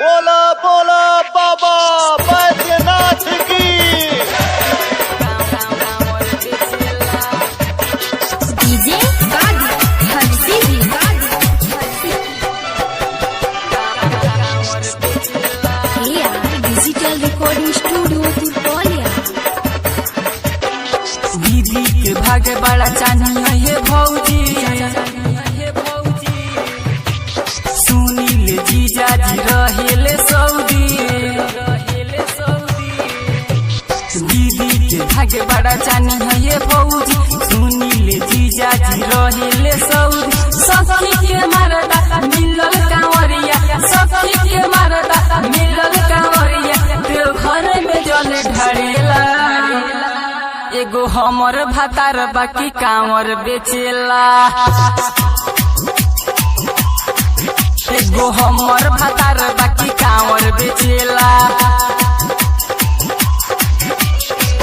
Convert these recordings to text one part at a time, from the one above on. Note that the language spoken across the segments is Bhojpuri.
बोला बोला बाबा बैद्यनाथ की। DJ digital recording studio Turkaulia. दीदी के भागे बड़ा चाहिए ये भौजी, सुनील जीजा जी रहेले सऊदी। दीदी के भागे बड़ा चाहिए ये भौजी, सुनील जीजा जी रहेले सऊदी। सखी के मरदा मिलल कांवरिया, सखी के मरदा मिलल कांवरिया, देवघर में जल ढारेला। एगो हमर भातार बाकी कांवर बेचेला, एगो हमर भातार बाकी कांवर बेचेला।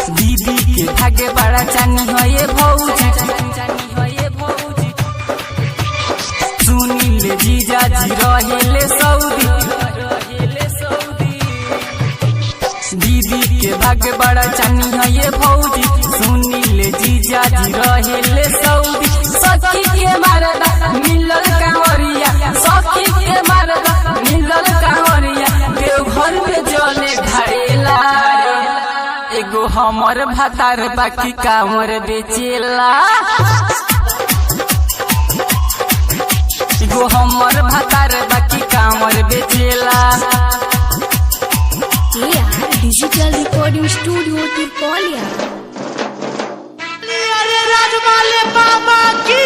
दीदी के भागे बड़ा चानी है ये भौजी, सुनील जीजा जी रहेले सऊदी। दीदी के भागे बड़ा चानी है ये भौजी, सुनील जीजा जी रहेले सऊदी। सखी के मरदा मिलल कांवरिया, सखी के मरदा मिलल कांवरिया, देवघर में जले ढारेला। एगो हमर भातार बाकी कांवर बेचेला, एगो हमर भातार बाकी कांवर बेचेला। Digital recording studio Turkaulia. अरे राजमाले बाबा की।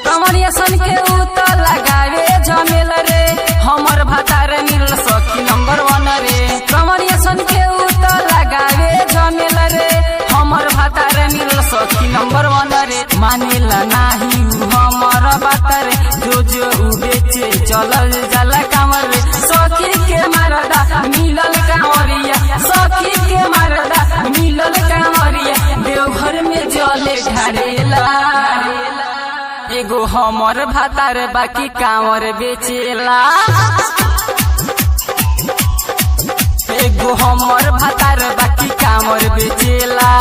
कमरिया सन के उतर लगावे जमेल रे, हमर भातार मिल सखी नंबर 1 रे। कमरिया सन के उतर लगावे जमेल रे, हमर भातार मिल सखी नंबर 1 रे। मानेला नाही हमर बात रे, जो बेचे चलल जाला कांवर रे। सखी के मरदा मिलल कांवरिया, सखी के मरदा मिलल कांवरिया, देवघर में जले ढारेला। एगो हमर भातार बाकी कांवर बेचेला, एगो हमर भातार बाकी कांवर बेचेला।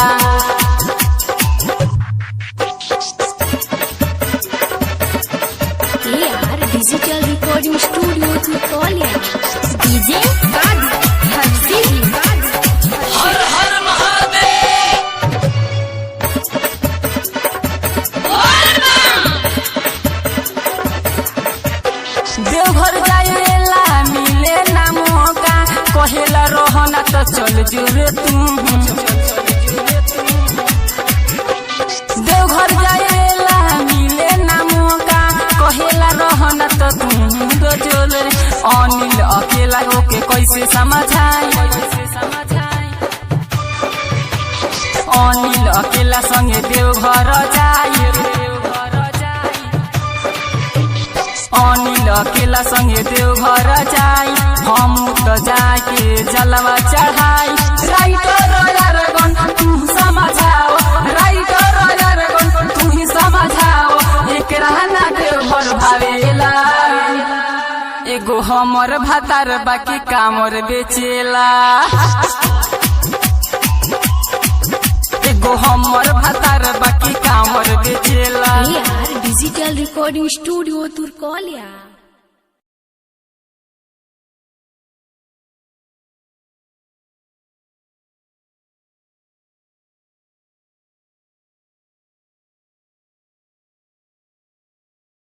Digital recording studio Turkauliya. DJ हर हर महादेव। देवघर जाएला मिले ना मौका, कहेला रहना तो चल जुरे तू। देवघर जाएला मिले ना मौका, कहेला रहना तो तू जोल। अनिल अकेला होके कैसे समझाई, अनिल अकेला संगे देवघर जाए, अनिल अकेला संगे देवघर जाई। हम तो जाके जलवा चढ़ाई। राइटर यारगन तू समझाओ, राइटर यारगन तू ही समझाओ, एक रहना देवघर भावेला। एगो हमर भातार बाकी कांवर बेचेला, एगो हमर भातार बाकी कांवर बेचेला। Digital recording studio Turkaulia.